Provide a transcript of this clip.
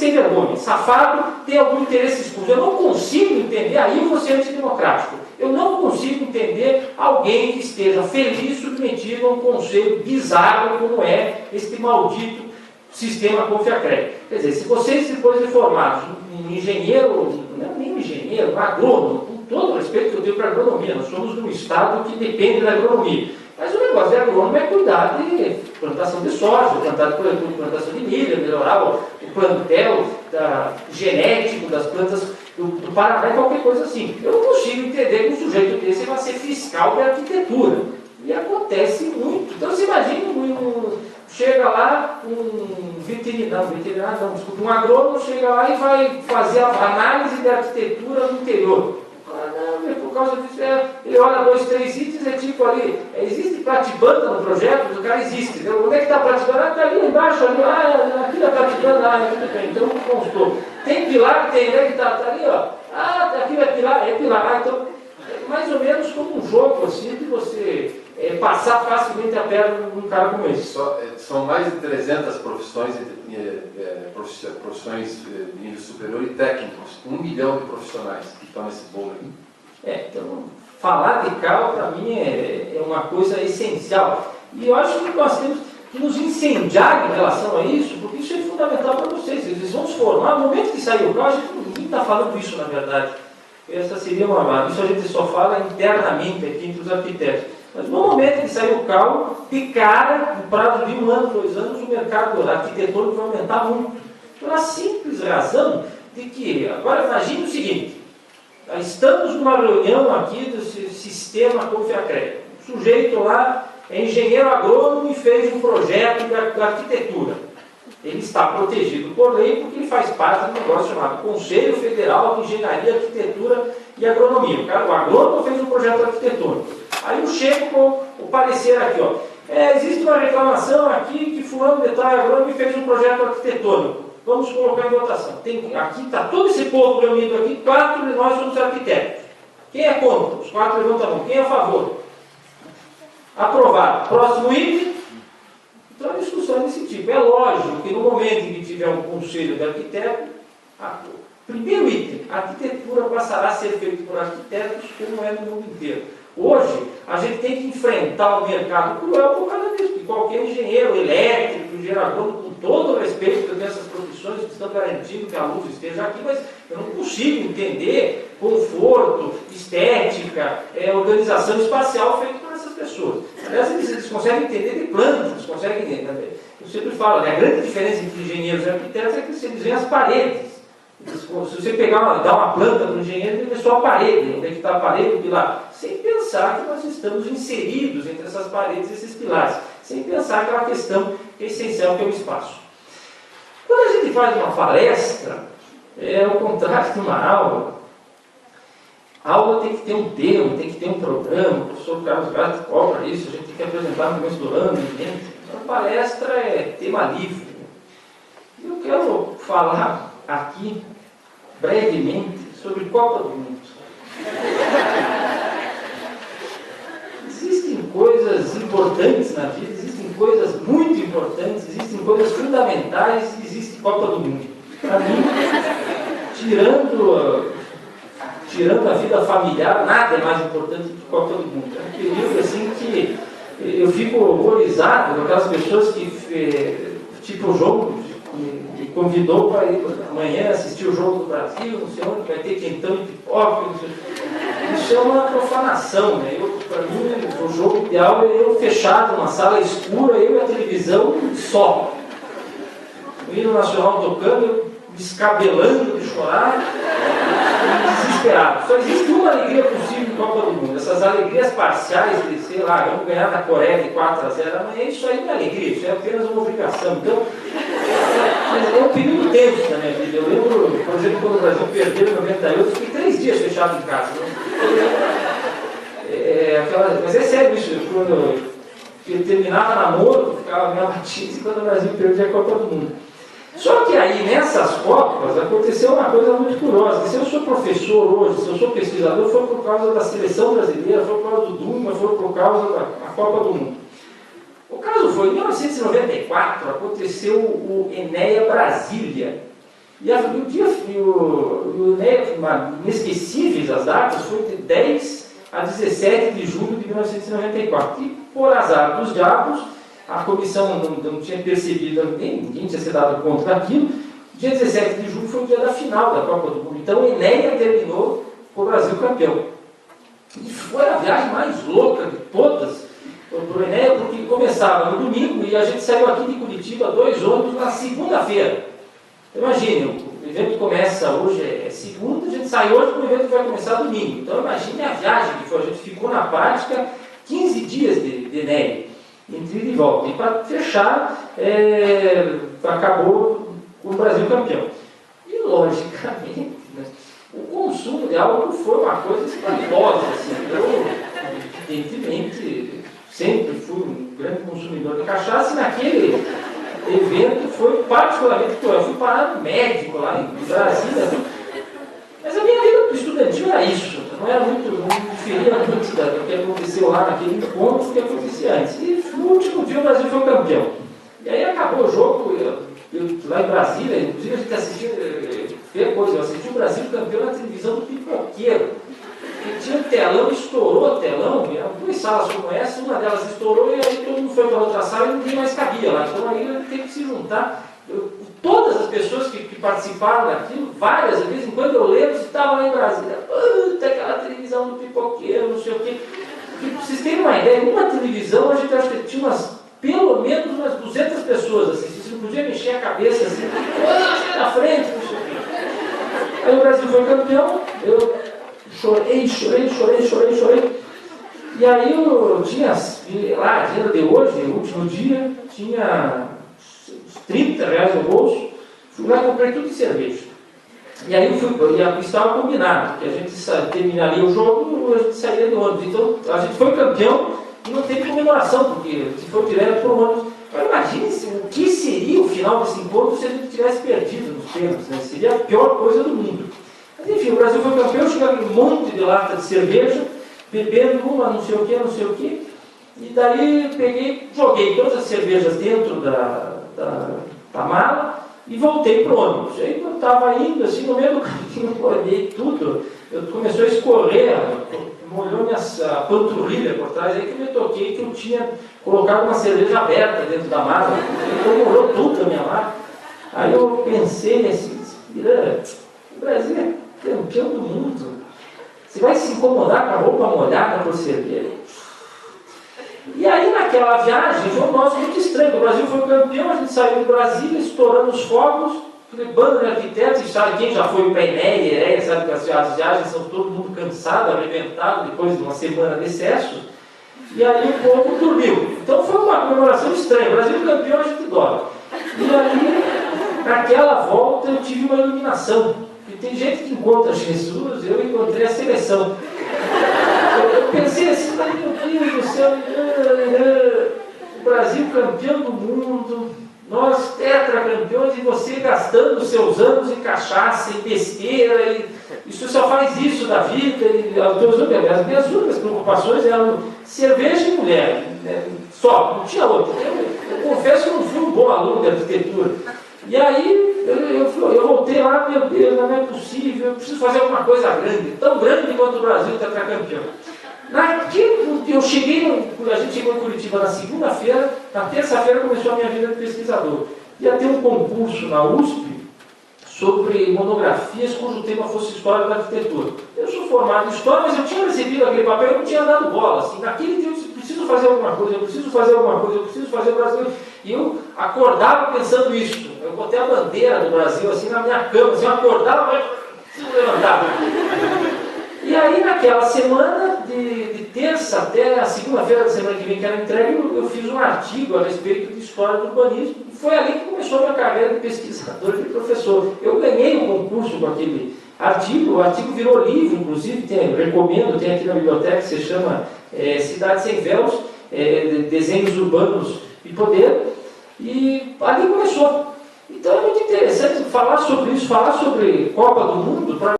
sem vergonha, safado, tem algum interesse escuso. Eu não consigo entender, aí eu vou ser antidemocrático. Eu não consigo entender alguém que esteja feliz submetido a um conselho bizarro como é este maldito sistema Confiacred. Quer dizer, se vocês depois de formados um engenheiro, não é nem um engenheiro, um agrônomo, com todo o respeito que eu tenho para a agronomia, nós somos um estado que depende da agronomia. Mas o negócio de agrônomo é cuidar de plantação de soja, plantação de milho, melhorar o plantel genético das plantas do Paraná e qualquer coisa assim. Eu não consigo entender que um sujeito desse vai ser fiscal de arquitetura. E acontece muito. Então você imagina, chega lá um agrônomo chega lá e vai fazer a análise de arquitetura no interior. Não, é por causa disso, ele olha 2, 3 itens, é tipo ali, existe platibanda no projeto? O cara existe, entendeu? Onde é que está a platibanda? Está ali embaixo, ali, aqui a platibanda, tudo bem, então constou. Tem pilar? Tem, onde é que está? Está ali, ó. Aqui é pilar, então, é mais ou menos como um jogo, assim, de você passar facilmente a perna num cara como esse. São mais de 300 profissões de nível superior e técnicos, 1 milhão de profissionais que estão nesse bolo aqui. Então, falar de CAL para mim é uma coisa essencial. E eu acho que nós temos que nos incendiar em relação a isso, porque isso é fundamental para vocês. Eles vão se formar, no momento que sair o CAL, ninguém está falando isso na verdade. Essa seria isso a gente só fala internamente aqui entre os arquitetos. Mas no momento que sair o CAL, de cara, no prazo de 1 ano, 2 anos, o mercado arquitetônico vai aumentar muito. Pela simples razão de que, agora imagine o seguinte, estamos numa reunião aqui do sistema Confiacred. O sujeito lá é engenheiro agrônomo e fez um projeto de arquitetura. Ele está protegido por lei porque ele faz parte de um negócio chamado Conselho Federal de Engenharia, Arquitetura e Agronomia. O agrônomo fez um projeto arquitetônico. Aí eu chego com o parecer aqui, ó. Existe uma reclamação aqui que fulano de tal agrônomo e fez um projeto arquitetônico. Vamos colocar em votação. Aqui está todo esse povo reunido aqui, 4 de nós somos arquitetos. Quem é contra? Os 4 levantam a mão. Quem é a favor? Aprovado. Próximo item. Então a discussão é desse tipo. É lógico que no momento em que tiver um conselho de arquiteto, primeiro item, a arquitetura passará a ser feita por arquitetos como é no mundo inteiro. Hoje, a gente tem que enfrentar o mercado cruel por causa disso, que qualquer engenheiro elétrico, gerador, com todo o respeito que eu tenho essas profissões que estão garantindo que a luz esteja aqui, mas eu não consigo entender conforto, estética, organização espacial feito por essas pessoas. Aliás, eles conseguem entender de plantas, eles conseguem entender. Eu sempre falo, né, a grande diferença entre engenheiros e arquitetos é que eles veem as paredes. Se você dar uma planta para o engenheiro, ele vê só a parede, onde é que está a parede, o pilar, sem pensar que nós estamos inseridos entre essas paredes e esses pilares, sem pensar aquela questão que é essencial, que é o espaço. Quando a gente faz uma palestra, é o contrário de uma aula. A aula tem que ter um tema, tem que ter um programa, o professor Carlos Gatti cobra isso, a gente tem que apresentar no começo do ano, gente. A palestra é tema livre. Eu quero falar aqui, brevemente, sobre Copa do Mundo. Existem coisas importantes na vida, existem coisas muito importantes, existem coisas fundamentais e existe Copa do Mundo. Para mim, tirando a vida familiar, nada é mais importante do que Copa do Mundo. É um período assim que eu fico horrorizado com aquelas pessoas que, tipo o jogo, me convidou para ir amanhã assistir o jogo do Brasil, não sei onde, vai ter quentão e pipoca, não sei. Isso é uma profanação, né? Para mim, o jogo ideal é eu fechado numa sala escura, eu e a televisão só. O hino nacional tocando, eu descabelando de chorar, desesperado. Só existe uma alegria possível em Copa do Mundo. Essas alegrias parciais de, sei lá, vamos ganhar da Coreia de 4-0 amanhã, isso aí não é alegria, isso é apenas uma obrigação. Então, é um período tenso na minha vida. Eu lembro, por exemplo, quando o Brasil perdeu em 98, eu fiquei 3 dias fechado em casa. Mas é sério isso, quando eu terminava namoro, ficava meio abatido quando o Brasil perdia a Copa do Mundo. Só que aí, nessas Copas, aconteceu uma coisa muito curiosa. Se eu sou professor hoje, se eu sou pesquisador, foi por causa da seleção brasileira, foi por causa do Dunga, foi por causa da Copa do Mundo. O caso foi, em 1994, aconteceu o Enéia Brasília. E o Enéia, inesquecíveis as datas, foi de 10 a 17 de julho de 1994. E, por azar dos diabos, a comissão não tinha percebido, ninguém tinha se dado conta daquilo. Dia 17 de julho foi o dia da final da Copa do Mundo. Então, o Enéia terminou com o Brasil campeão. E foi a viagem mais louca de todas para o Enéia, porque começava no domingo e a gente saiu aqui de Curitiba 2 ônibus na segunda-feira. Imagine, o evento começa hoje, é segunda, a gente sai hoje para o evento que vai começar domingo. Então imagine a viagem que foi, a gente ficou na prática 15 dias de Enéia, entre ida e volta. E para fechar, acabou com o Brasil campeão. E logicamente, né, o consumo de álcool foi uma coisa espantosa. Assim. Eu, evidentemente, sempre fui um grande consumidor de cachaça e naquele evento foi particularmente, eu fui parar no médico lá em Brasília, mas a minha vida estudantil era isso, não era muito, não diferia muito do que aconteceu lá naquele encontro do que acontecia antes. E no último dia o Brasil foi campeão. E aí acabou o jogo, eu lá em Brasília, inclusive a gente assistiu, eu assisti o Brasil campeão na televisão do Pipoqueiro. E tinha um telão, estourou o telão, eram 2 salas como essa, uma delas estourou e aí todo mundo foi para outra sala e ninguém mais cabia lá. Então aí tem que se juntar. Todas as pessoas que participaram daquilo, várias, de vez em quando eu lembro, estavam lá em Brasília. Puta, aquela televisão do Pipoqueiro, não sei o quê. Para vocês terem uma ideia, numa televisão a gente acha que tinha pelo menos umas 200 pessoas, assim, você não podia mexer a cabeça assim, na frente, não sei o quê. Aí o Brasil foi campeão, eu chorei. E aí eu tinha, lá, dinheiro de hoje, no último dia, tinha uns 30 reais no bolso, fui lá e comprei tudo de cerveja. E aí estava combinado, que a gente terminaria o jogo e a gente sairia do ônibus. Então a gente foi campeão e não teve comemoração, porque se foi direto para o ônibus. Mas imagine o que seria o final desse encontro se a gente tivesse perdido nos pênaltis, né? Seria a pior coisa do mundo. Mas enfim, o Brasil foi campeão, chegando um monte de lata de cerveja, bebendo uma, não sei o que, e daí joguei todas as cervejas dentro da mala e voltei para o ônibus. Aí quando eu estava indo, assim, no meio do caminho, eu olhei tudo, começou a escorrer, molhou a panturrilha por trás, aí que eu me toquei que eu tinha colocado uma cerveja aberta dentro da mala, então molhou tudo a minha mala. Aí eu pensei assim, o Brasil é campeão do mundo, você vai se incomodar com a roupa molhada por cerveja? E aí naquela viagem foi um nosso muito estranho, o Brasil foi campeão, a gente saiu do Brasília, estourando os fogos, bando de arquitetos, sabe quem já foi para Enéia, sabe que as viagens são todo mundo cansado, arrebentado, depois de uma semana de excesso, e aí o povo dormiu. Então foi uma comemoração estranha, o Brasil campeão a gente dorme. E aí, naquela volta, eu tive uma iluminação. E tem gente que encontra Jesus, eu encontrei a seleção. Eu pensei assim, meu Deus do céu, o Brasil campeão do mundo, nós tetracampeões, e você gastando os seus anos em cachaça, em besteira, e você só faz isso da vida, e as minhas únicas preocupações eram cerveja e mulher, né? Só, não tinha outra. Eu confesso que eu não fui um bom aluno de arquitetura. E aí eu voltei lá, meu Deus, não é possível, eu preciso fazer alguma coisa grande, tão grande quanto o Brasil tetracampeão. Eu cheguei, a gente chegou em Curitiba na segunda-feira, na terça-feira começou a minha vida de pesquisador. Ia ter um concurso na USP sobre monografias cujo tema fosse História da Arquitetura. Eu sou formado em História, mas eu tinha recebido aquele papel e não tinha dado bola. Assim, naquele dia eu disse, preciso fazer alguma coisa, eu preciso fazer o Brasil. E eu acordava pensando isso. Eu botei a bandeira do Brasil assim na minha cama, assim, eu acordava e levantava. E aí naquela semana, de terça até a segunda-feira da semana que vem, que era entregue, eu fiz um artigo a respeito de história do urbanismo. E foi ali que começou a minha carreira de pesquisador e de professor. Eu ganhei um concurso com aquele artigo, o artigo virou livro, inclusive, recomendo, tem aqui na biblioteca, que se chama Cidade Sem Véus, Desenhos Urbanos e Poder. E ali começou. Então é muito interessante falar sobre isso, falar sobre Copa do Mundo,